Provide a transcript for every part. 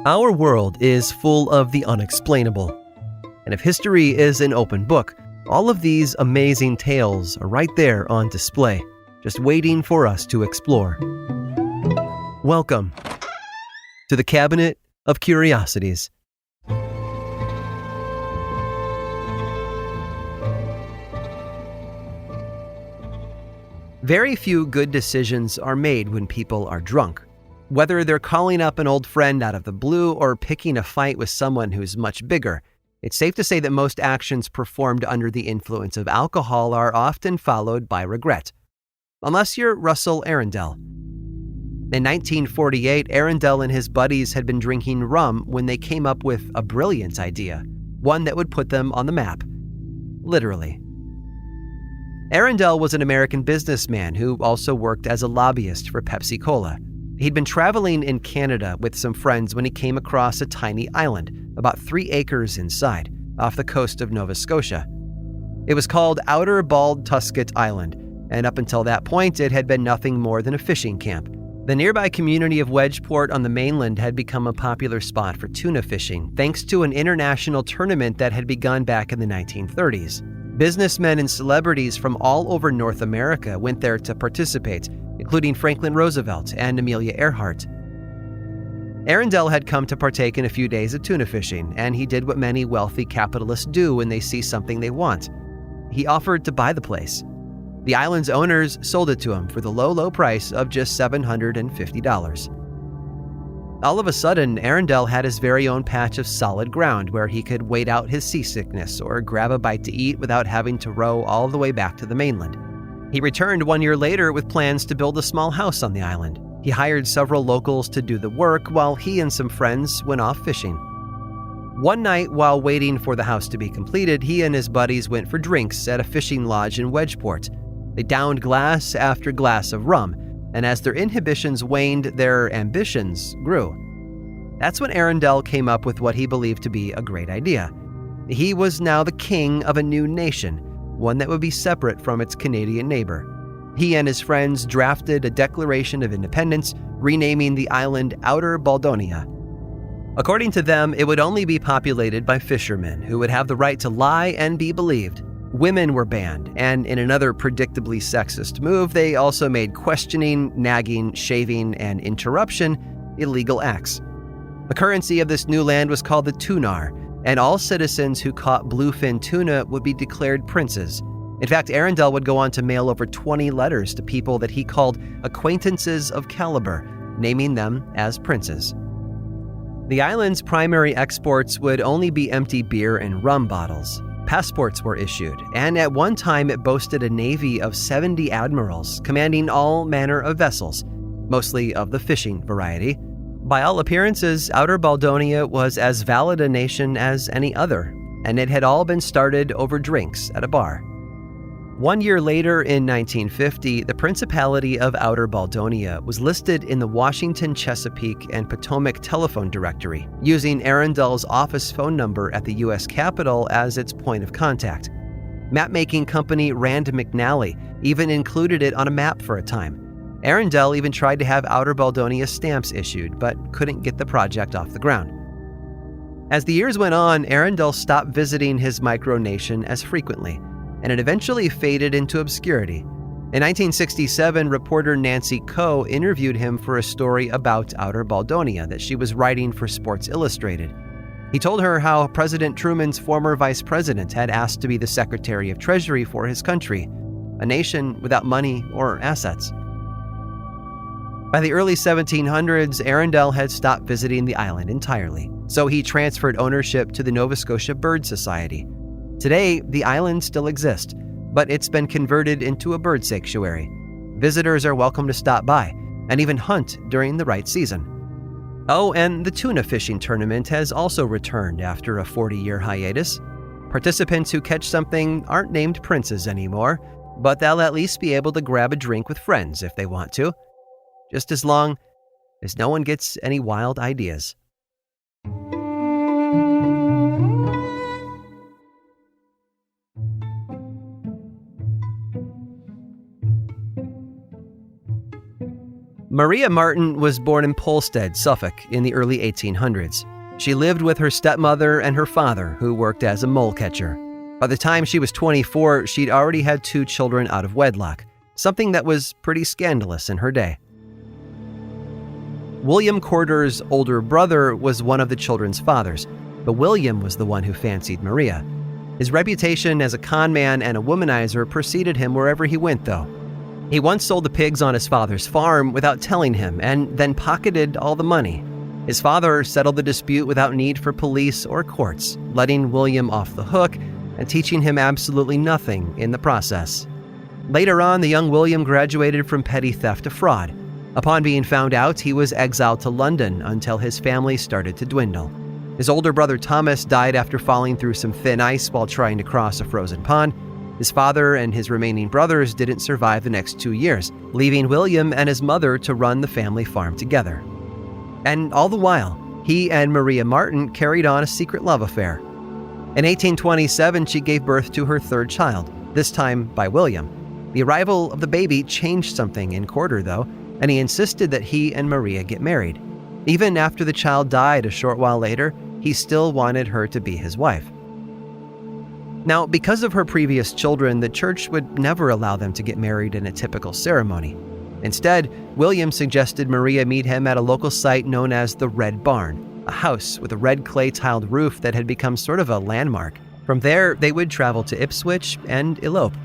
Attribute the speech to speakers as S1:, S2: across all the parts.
S1: Our world is full of the unexplainable. And if history is an open book, all of these amazing tales are right there on display, just waiting for us to explore. Welcome to the Cabinet of Curiosities. Very few good decisions are made when people are drunk. Whether they're calling up an old friend out of the blue or picking a fight with someone who's much bigger, it's safe to say that most actions performed under the influence of alcohol are often followed by regret. Unless you're Russell Arundel. In 1948, Arundel and his buddies had been drinking rum when they came up with a brilliant idea, one that would put them on the map. Literally. Arundel was an American businessman who also worked as a lobbyist for Pepsi-Cola. He'd been traveling in Canada with some friends when he came across a tiny island, about 3 acres inside, off the coast of Nova Scotia. It was called Outer Bald Tusket Island, and up until that point, it had been nothing more than a fishing camp. The nearby community of Wedgeport on the mainland had become a popular spot for tuna fishing, thanks to an international tournament that had begun back in the 1930s. Businessmen and celebrities from all over North America went there to participate, including Franklin Roosevelt and Amelia Earhart. Arundel had come to partake in a few days of tuna fishing, and he did what many wealthy capitalists do when they see something they want. He offered to buy the place. The island's owners sold it to him for the low price of just $750. All of a sudden, Arundel had his very own patch of solid ground where he could wait out his seasickness or grab a bite to eat without having to row all the way back to the mainland. He returned 1 year later with plans to build a small house on the island. He hired several locals to do the work while he and some friends went off fishing. One night, while waiting for the house to be completed, he and his buddies went for drinks at a fishing lodge in Wedgeport. They downed glass after glass of rum, and as their inhibitions waned, their ambitions grew. That's when Arundel came up with what he believed to be a great idea. He was now the king of a new nation, one that would be separate from its Canadian neighbor. He and his friends drafted a Declaration of Independence, renaming the island Outer Baldonia. According to them, it would only be populated by fishermen who would have the right to lie and be believed. Women were banned, and in another predictably sexist move, they also made questioning, nagging, shaving, and interruption illegal acts. The currency of this new land was called the tunar, and all citizens who caught bluefin tuna would be declared princes. In fact, Arundel would go on to mail over 20 letters to people that he called acquaintances of caliber, naming them as princes. The island's primary exports would only be empty beer and rum bottles. Passports were issued, and at one time it boasted a navy of 70 admirals commanding all manner of vessels, mostly of the fishing variety. By all appearances, Outer Baldonia was as valid a nation as any other, and it had all been started over drinks at a bar. 1 year later, in 1950, the Principality of Outer Baldonia was listed in the Washington, Chesapeake, and Potomac telephone directory, using Arundel's office phone number at the U.S. Capitol as its point of contact. Map-making company Rand McNally even included it on a map for a time. Arundel even tried to have Outer Baldonia stamps issued, but couldn't get the project off the ground. As the years went on, Arundel stopped visiting his micronation as frequently, and it eventually faded into obscurity. In 1967, reporter Nancy Coe interviewed him for a story about Outer Baldonia that she was writing for Sports Illustrated. He told her how President Truman's former vice president had asked to be the Secretary of Treasury for his country, a nation without money or assets. By the early 1700s, Arundel had stopped visiting the island entirely, so he transferred ownership to the Nova Scotia Bird Society. Today, the island still exists, but it's been converted into a bird sanctuary. Visitors are welcome to stop by and even hunt during the right season. Oh, and the tuna fishing tournament has also returned after a 40-year hiatus. Participants who catch something aren't named princes anymore, but they'll at least be able to grab a drink with friends if they want to, just as long as no one gets any wild ideas. Maria Martin was born in Polstead, Suffolk, in the early 1800s. She lived with her stepmother and her father, who worked as a mole catcher. By the time she was 24, she'd already had 2 children out of wedlock, something that was pretty scandalous in her day. William Corder's older brother was one of the children's fathers, but William was the one who fancied Maria. His reputation as a con man and a womanizer preceded him wherever he went, though. He once sold the pigs on his father's farm without telling him and then pocketed all the money. His father settled the dispute without need for police or courts, letting William off the hook and teaching him absolutely nothing in the process. Later on, the young William graduated from petty theft to fraud. Upon being found out, he was exiled to London until his family started to dwindle. His older brother Thomas died after falling through some thin ice while trying to cross a frozen pond. His father and his remaining brothers didn't survive the next 2 years, leaving William and his mother to run the family farm together. And all the while, he and Maria Martin carried on a secret love affair. In 1827, she gave birth to her 3rd child, this time by William. The arrival of the baby changed something in Corder, though, and he insisted that he and Maria get married. Even after the child died a short while later, he still wanted her to be his wife. Now, because of her previous children, the church would never allow them to get married in a typical ceremony. Instead, William suggested Maria meet him at a local site known as the Red Barn, a house with a red clay-tiled roof that had become sort of a landmark. From there, they would travel to Ipswich and elope.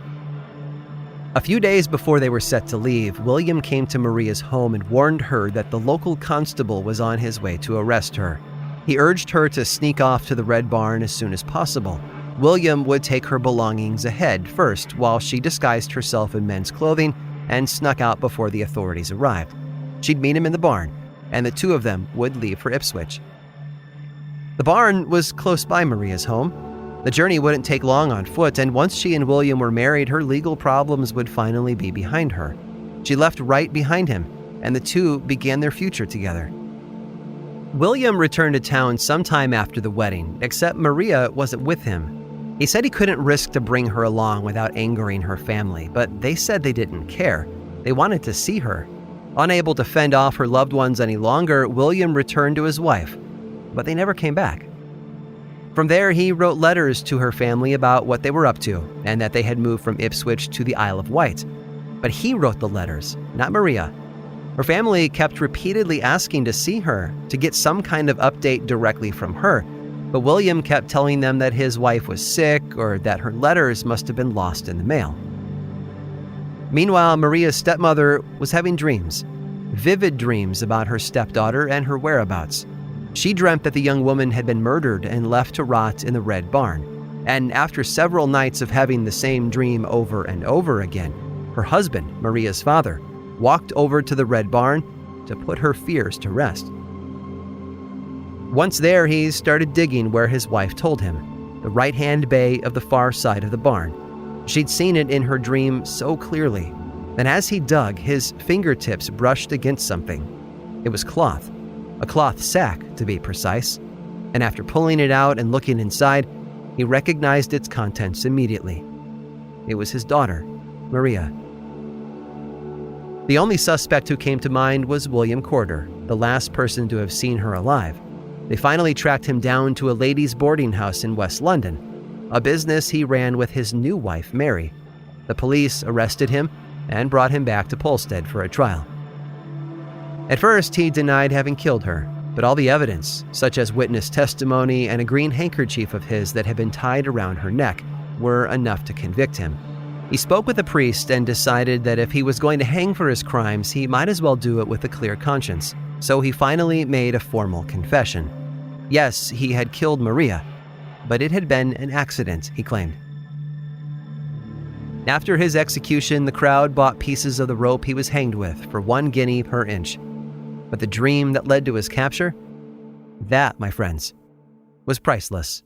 S1: A few days before they were set to leave, William came to Maria's home and warned her that the local constable was on his way to arrest her. He urged her to sneak off to the Red Barn as soon as possible. William would take her belongings ahead first, while she disguised herself in men's clothing and snuck out before the authorities arrived. She'd meet him in the barn, and the 2 of them would leave for Ipswich. The barn was close by Maria's home. The journey wouldn't take long on foot, and once she and William were married, her legal problems would finally be behind her. She left right behind him, and the 2 began their future together. William returned to town sometime after the wedding, except Maria wasn't with him. He said he couldn't risk to bring her along without angering her family, but they said they didn't care. They wanted to see her. Unable to fend off her loved ones any longer, William returned to his wife, but they never came back. From there, he wrote letters to her family about what they were up to and that they had moved from Ipswich to the Isle of Wight. But he wrote the letters, not Maria. Her family kept repeatedly asking to see her, to get some kind of update directly from her, but William kept telling them that his wife was sick or that her letters must have been lost in the mail. Meanwhile, Maria's stepmother was having dreams, vivid dreams about her stepdaughter and her whereabouts. She dreamt that the young woman had been murdered and left to rot in the Red Barn. And after several nights of having the same dream over and over again, her husband, Maria's father, walked over to the Red Barn to put her fears to rest. Once there, he started digging where his wife told him, the right-hand bay of the far side of the barn. She'd seen it in her dream so clearly. And as he dug, his fingertips brushed against something. It was cloth, a cloth sack to be precise. And after pulling it out and looking inside, he recognized its contents immediately. It was his daughter, Maria. The only suspect who came to mind was William Corder, the last person to have seen her alive. They finally tracked him down to a ladies' boarding house in West London, a business he ran with his new wife, Mary. The police arrested him and brought him back to Polstead for a trial. At first, he denied having killed her, but all the evidence, such as witness testimony and a green handkerchief of his that had been tied around her neck, were enough to convict him. He spoke with a priest and decided that if he was going to hang for his crimes, he might as well do it with a clear conscience. So he finally made a formal confession. Yes, he had killed Maria, but it had been an accident, he claimed. After his execution, the crowd bought pieces of the rope he was hanged with for 1 guinea per inch. But the dream that led to his capture? That, my friends, was priceless.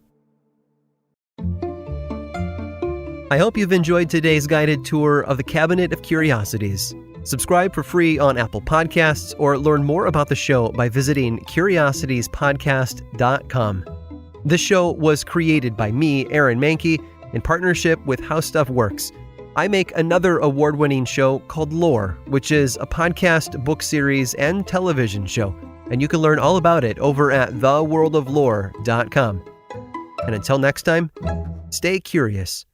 S1: I hope you've enjoyed today's guided tour of the Cabinet of Curiosities. Subscribe for free on Apple Podcasts or learn more about the show by visiting curiositiespodcast.com. This show was created by me, Aaron Mahnke, in partnership with How Stuff Works. I make another award-winning show called Lore, which is a podcast, book series, and television show. And you can learn all about it over at theworldoflore.com. And until next time, stay curious.